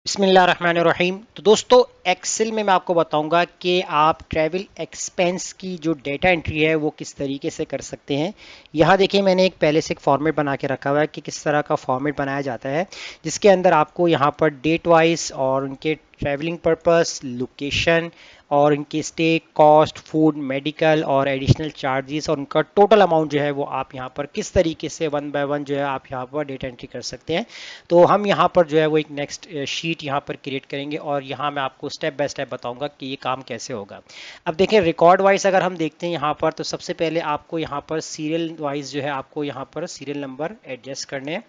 बिस्मिल्लाहिर्रहमानिर्रहीम। तो दोस्तों, एक्सेल में मैं आपको बताऊंगा कि आप ट्रैवल एक्सपेंस की जो डेटा एंट्री है वो किस तरीके से कर सकते हैं। यहाँ देखिए, मैंने एक पहले से एक फॉर्मेट बना के रखा हुआ है कि किस तरह का फॉर्मेट बनाया जाता है, जिसके अंदर आपको यहाँ पर डेट वाइज और उनके ट्रैवलिंग पर्पस, लोकेशन और उनकी स्टे कॉस्ट, फूड, मेडिकल और एडिशनल चार्जेस और उनका टोटल अमाउंट जो है वो आप यहाँ पर किस तरीके से वन बाय वन जो है आप यहाँ पर डेटा एंट्री कर सकते हैं। तो हम यहाँ पर जो है वो एक नेक्स्ट शीट यहाँ पर क्रिएट करेंगे और यहाँ मैं आपको स्टेप बाय स्टेप बताऊंगा कि ये काम कैसे होगा। अब देखें, रिकॉर्ड वाइज अगर हम देखते हैं यहाँ पर, तो सबसे पहले आपको यहाँ पर सीरियल वाइज जो है आपको यहाँ पर सीरियल नंबर एडजस्ट करने हैं।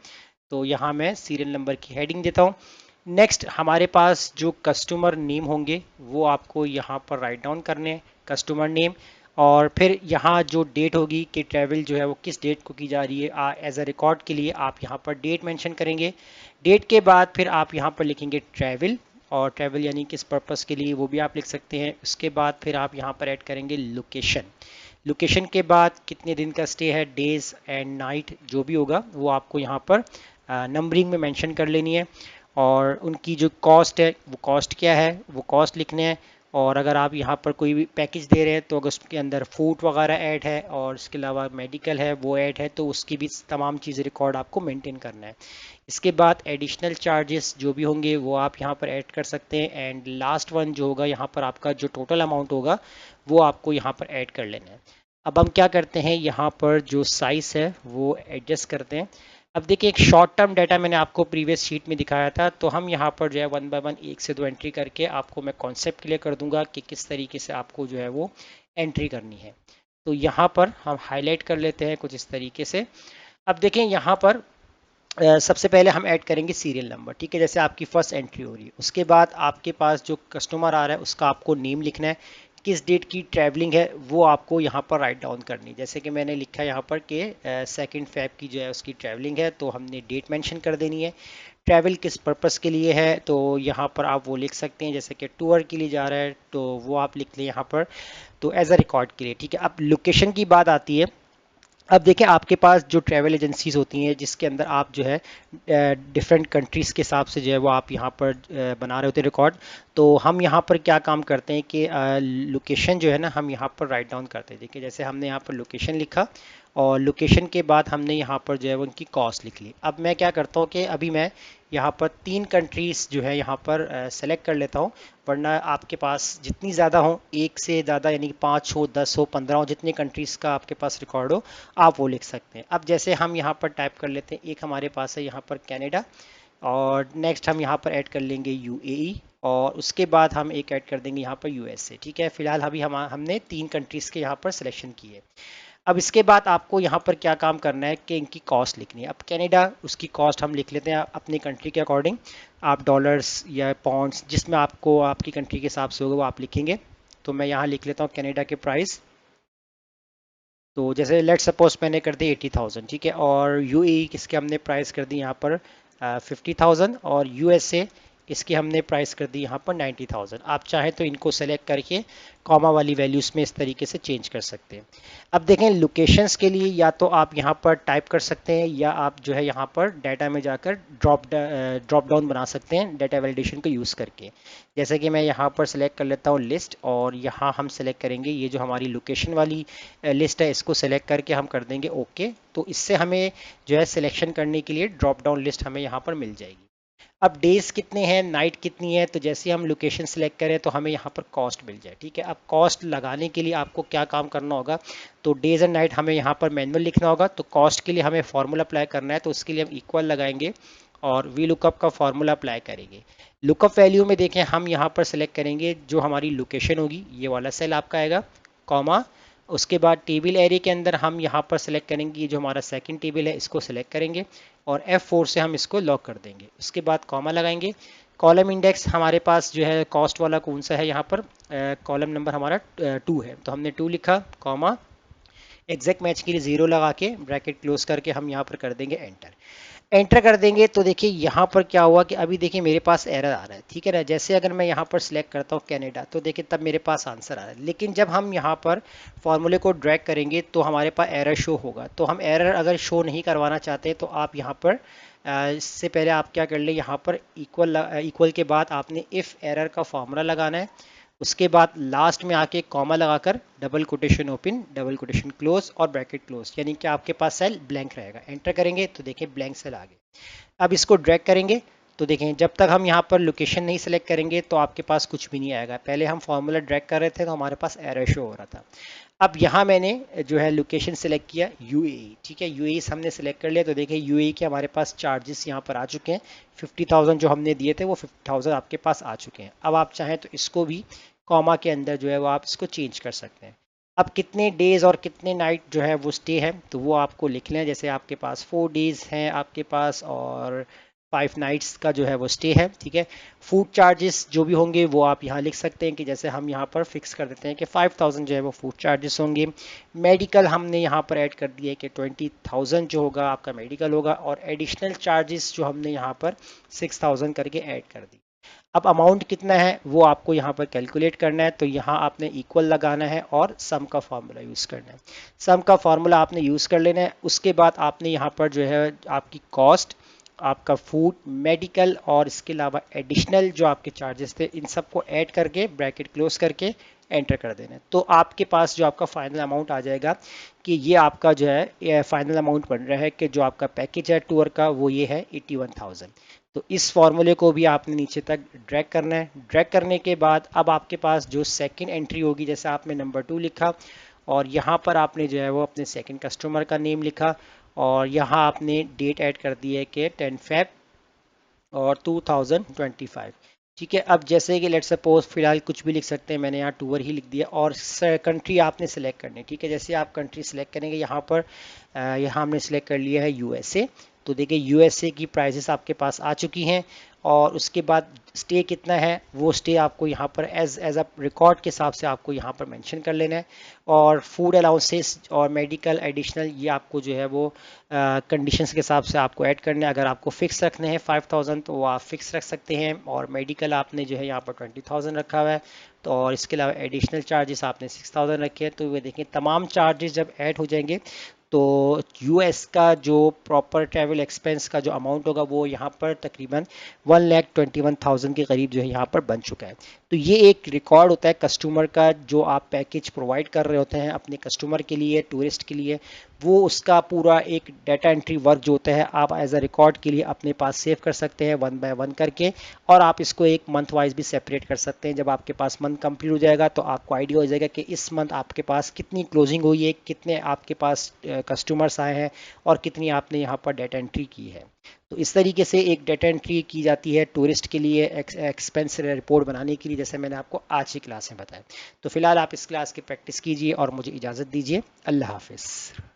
तो यहाँ मैं सीरियल नंबर की हेडिंग देता हूँ। नेक्स्ट हमारे पास जो कस्टमर नेम होंगे वो आपको यहाँ पर राइट डाउन करने हैं, कस्टमर नेम। और फिर यहाँ जो डेट होगी कि ट्रैवल जो है वो किस डेट को की जा रही है, एज अ रिकॉर्ड के लिए आप यहाँ पर डेट मेंशन करेंगे। डेट के बाद फिर आप यहाँ पर लिखेंगे ट्रैवल, और ट्रैवल यानी किस पर्पस के लिए वो भी आप लिख सकते हैं। उसके बाद फिर आप यहाँ पर ऐड करेंगे लोकेशन। लोकेशन के बाद कितने दिन का स्टे है, डेज एंड नाइट जो भी होगा वो आपको यहाँ पर नंबरिंग में मेंशन कर लेनी है। और उनकी जो कॉस्ट है वो कॉस्ट क्या है वो कॉस्ट लिखने हैं। और अगर आप यहाँ पर कोई भी पैकेज दे रहे हैं तो अगर उसके अंदर फूड वगैरह ऐड है और इसके अलावा मेडिकल है वो ऐड है तो उसकी भी तमाम चीज़ें रिकॉर्ड आपको मेंटेन करना है। इसके बाद एडिशनल चार्जेस जो भी होंगे वो आप यहाँ पर ऐड कर सकते हैं। एंड लास्ट वन जो होगा यहाँ पर आपका जो टोटल अमाउंट होगा वो आपको यहाँ पर ऐड कर लेना है। अब हम क्या करते हैं, यहाँ पर जो साइज़ है वो एडजस्ट करते हैं। अब देखिए, एक शॉर्ट टर्म डाटा मैंने आपको प्रीवियस शीट में दिखाया था, तो हम यहाँ पर जो है वन बाय वन एक से दो एंट्री करके आपको मैं कॉन्सेप्ट क्लियर कर दूंगा कि किस तरीके से आपको जो है वो एंट्री करनी है। तो यहाँ पर हम हाईलाइट कर लेते हैं कुछ इस तरीके से। अब देखें यहाँ पर सबसे पहले हम ऐड करेंगे सीरियल नंबर, ठीक है, जैसे आपकी फर्स्ट एंट्री हो रही है। उसके बाद आपके पास जो कस्टमर आ रहा है उसका आपको नेम लिखना है, किस डेट की ट्रैवलिंग है वो आपको यहाँ पर राइट डाउन करनी है। जैसे कि मैंने लिखा है यहाँ पर कि 2 फेब की जो है उसकी ट्रैवलिंग है, तो हमने डेट मेंशन कर देनी है। ट्रैवल किस पर्पस के लिए है तो यहाँ पर आप वो लिख सकते हैं, जैसे कि टूर के लिए जा रहा है तो वो आप लिख लें यहाँ पर, तो एज अ रिकॉर्ड के लिए, ठीक है। अब लोकेशन की बात आती है। अब देखें, आपके पास जो ट्रैवल एजेंसीज होती हैं जिसके अंदर आप जो है डिफरेंट कंट्रीज़ के हिसाब से जो है वो आप यहाँ पर बना रहे होते हैं रिकॉर्ड। तो हम यहाँ पर क्या काम करते हैं कि लोकेशन जो है ना हम यहाँ पर राइट डाउन करते हैं। देखिए, जैसे हमने यहाँ पर लोकेशन लिखा और लोकेशन के बाद हमने यहाँ पर जो है वो उनकी कॉस्ट लिख ली। अब मैं क्या करता हूँ कि अभी मैं यहाँ पर 3 कंट्रीज़ जो है यहाँ पर सेलेक्ट कर लेता हूँ, वरना आपके पास जितनी ज़्यादा हो, एक से ज़्यादा यानी कि 5 हो, 10 हो, 15 हो, जितने कंट्रीज़ का आपके पास रिकॉर्ड हो आप वो लिख सकते हैं। अब जैसे हम यहाँ पर टाइप कर लेते हैं, एक हमारे पास है यहाँ पर कनाडा, और नेक्स्ट हम यहाँ पर ऐड कर लेंगे यूएई, और उसके बाद हम एक ऐड कर देंगे यहाँ पर यूएसए, ठीक है। फिलहाल अभी हमने 3 कंट्रीज़ के यहाँ पर सिलेक्शन की है। अब इसके बाद आपको यहाँ पर क्या काम करना है कि इनकी कॉस्ट लिखनी है। अब कनाडा, उसकी कॉस्ट हम लिख लेते हैं अपनी कंट्री के अकॉर्डिंग। आप डॉलर्स या पाउंड्स जिसमें आपको आपकी कंट्री के हिसाब से होगा वो आप लिखेंगे। तो मैं यहाँ लिख लेता हूँ कनाडा के प्राइस। तो जैसे लेट सपोज मैंने कर दी 80,000, ठीक है। और यूएई किसके हमने प्राइस कर दी यहाँ पर 50,000, और यूएसए इसकी हमने प्राइस कर दी यहाँ पर 90,000। आप चाहें तो इनको सेलेक्ट करके कॉमा वाली वैल्यूज़ में इस तरीके से चेंज कर सकते हैं। अब देखें, लोकेशंस के लिए या तो आप यहाँ पर टाइप कर सकते हैं या आप जो है यहाँ पर डाटा में जाकर ड्रॉप डाउन बना सकते हैं डाटा वैलिडेशन को यूज़ करके। जैसे कि मैं यहाँ पर सेलेक्ट कर लेता हूँ लिस्ट, और यहाँ हम सेलेक्ट करेंगे ये जो हमारी लोकेशन वाली लिस्ट है, इसको सेलेक्ट करके हम कर देंगे ओके। तो इससे हमें जो है सिलेक्शन करने के लिए ड्रॉप डाउन लिस्ट हमें यहाँ पर मिल जाएगी। अब डेज कितने हैं, नाइट कितनी है, तो जैसे हम लोकेशन सेलेक्ट करें तो हमें यहाँ पर कॉस्ट मिल जाए, ठीक है। अब कॉस्ट लगाने के लिए आपको क्या काम करना होगा, तो डेज एंड नाइट हमें यहाँ पर मैनुअल लिखना होगा। तो कॉस्ट के लिए हमें फॉर्मूला अप्लाई करना है, तो उसके लिए हम इक्वल लगाएंगे और वी लुकअप का फॉर्मूला अप्लाई करेंगे। लुकअप वैल्यू में देखें, हम यहाँ पर सेलेक्ट करेंगे जो हमारी लोकेशन होगी, ये वाला सेल आपका आएगा, कॉमा। उसके बाद टेबल एरे के अंदर हम यहाँ पर सेलेक्ट करेंगे ये जो हमारा सेकंड टेबल है इसको सेलेक्ट करेंगे, और F4 से हम इसको लॉक कर देंगे। उसके बाद कॉमा लगाएंगे। कॉलम इंडेक्स हमारे पास जो है कॉस्ट वाला कौन सा है, यहाँ पर कॉलम नंबर हमारा 2 है, तो हमने 2 लिखा, कॉमा। एग्जैक्ट मैच के लिए 0 लगा के ब्रैकेट क्लोज करके हम यहाँ पर कर देंगे एंटर। एंटर कर देंगे तो देखिए यहाँ पर क्या हुआ कि अभी देखिए मेरे पास एरर आ रहा है, ठीक है ना। जैसे अगर मैं यहाँ पर सिलेक्ट करता हूँ कनाडा, तो देखिए तब मेरे पास आंसर आ रहा है, लेकिन जब हम यहाँ पर फॉर्मूले को ड्रैग करेंगे तो हमारे पास एरर शो होगा। तो हम एरर अगर शो नहीं करवाना चाहते तो आप यहाँ पर इससे पहले आप क्या कर ले, यहाँ पर इक्वल के बाद आपने इफ़ एरर का फॉर्मूला लगाना है। उसके बाद लास्ट में आके कॉमा लगाकर double quotation open double quotation close और ब्रैकेट क्लोज, यानी कि आपके पास सेल ब्लैंक रहेगा। एंटर करेंगे तो देखिए ब्लैंक सेल आ गए। अब इसको ड्रैग करेंगे तो देखें जब तक हम यहाँ पर लोकेशन नहीं सिलेक्ट करेंगे तो आपके पास कुछ भी नहीं आएगा। पहले हम फॉर्मूला ड्रैग कर रहे थे तो हमारे पास एरर शो हो रहा था। अब यहाँ मैंने जो है लोकेशन सिलेक्ट किया यूएई, ठीक है, यूएई हमने सिलेक्ट कर लिया। तो देखिए यूएई के हमारे पास चार्जेस यहाँ पर आ चुके हैं। 50,000 जो हमने दिए थे वो 50,000 आपके पास आ चुके हैं। अब आप चाहें तो इसको भी कॉमा के अंदर जो है वो आप इसको चेंज कर सकते हैं। अब कितने डेज और कितने नाइट जो है वो स्टे है तो वो आपको लिख लें। जैसे आपके पास 4 डेज हैं आपके पास और 5 नाइट्स का जो है वो स्टे है, ठीक है। फूड चार्जेस जो भी होंगे वो आप यहाँ लिख सकते हैं कि जैसे हम यहाँ पर फिक्स कर देते हैं कि 5,000 जो है वो फूड चार्जेस होंगे। मेडिकल हमने यहाँ पर ऐड कर दिया है कि 20,000 जो होगा आपका मेडिकल होगा, और एडिशनल चार्जेस जो हमने यहाँ पर 6,000 करके ऐड कर दी। अब अमाउंट कितना है वो आपको यहाँ पर कैलकुलेट करना है। तो यहाँ आपने इक्वल लगाना है और सम का फार्मूला यूज़ करना है। सम का फार्मूला आपने यूज़ कर लेना है। उसके बाद आपने यहाँ पर जो है आपकी कॉस्ट, आपका फूड, मेडिकल और इसके अलावा एडिशनल जो आपके चार्जेस थे इन सबको ऐड करके ब्रैकेट क्लोज करके एंटर कर देना है। तो आपके पास जो आपका फाइनल अमाउंट आ जाएगा कि ये आपका जो है फाइनल अमाउंट बन रहा है कि जो आपका पैकेज है टूर का वो ये है 81,000। तो इस फॉर्मूले को भी आपने नीचे तक ड्रैग करना है। ड्रैग करने के बाद अब आपके पास जो सेकंड एंट्री होगी, जैसे आपने नंबर 2 लिखा और यहाँ पर आपने जो है वो अपने सेकंड कस्टमर का नेम लिखा और यहाँ आपने डेट ऐड कर दी है कि 10 फेब और 2025, ठीक है। अब जैसे कि लेट सपोज फिलहाल कुछ भी लिख सकते हैं, मैंने यहाँ टूर ही लिख दिया और कंट्री आपने सेलेक्ट करनी है, ठीक है। जैसे आप कंट्री सेलेक्ट करेंगे यहाँ पर यहाँ हमने सेलेक्ट कर लिया है यूएसए। तो देखिए यूएसए की प्राइसेस आपके पास आ चुकी हैं और उसके बाद स्टे कितना है वो स्टे आपको यहाँ पर एज अ रिकॉर्ड के हिसाब से आपको यहाँ पर मेंशन कर लेना है। और फूड अलाउंसेस और मेडिकल एडिशनल ये आपको जो है वो कंडीशंस के हिसाब से आपको ऐड करने हैं। अगर आपको फिक्स रखने हैं 5,000 तो वो आप फिक्स रख सकते हैं और मेडिकल आपने जो है यहाँ पर 20,000 रखा हुआ है। तो और इसके अलावा एडिशनल चार्जेस आपने 6,000 रखे हैं। तो वे देखें तमाम चार्जेस जब ऐड हो जाएंगे तो यूएस का जो प्रॉपर ट्रैवल एक्सपेंस का जो अमाउंट होगा वो यहाँ पर तकरीबन 1,21,000 के करीब जो है यहाँ पर बन चुका है। तो ये एक रिकॉर्ड होता है कस्टमर का जो आप पैकेज प्रोवाइड कर रहे होते हैं अपने कस्टमर के लिए, टूरिस्ट के लिए, वो उसका पूरा एक डाटा एंट्री वर्क जो होता है आप एज अ रिकॉर्ड के लिए अपने पास सेव कर सकते हैं 1 बाय 1 करके। और आप इसको एक मंथ वाइज भी सेपरेट कर सकते हैं। जब आपके पास मंथ कंप्लीट हो जाएगा तो आपको आइडिया हो जाएगा कि इस मंथ आपके पास कितनी क्लोजिंग हुई है, कितने आपके पास कस्टमर्स आए हैं और कितनी आपने यहाँ पर डाटा एंट्री की है। तो इस तरीके से एक डाटा एंट्री की जाती है टूरिस्ट के लिए एक्सपेंस रिपोर्ट बनाने के लिए, जैसे मैंने आपको आज की क्लास में बताया। तो फिलहाल आप इस क्लास की प्रैक्टिस कीजिए और मुझे इजाज़त दीजिए। अल्लाह हाफिज़।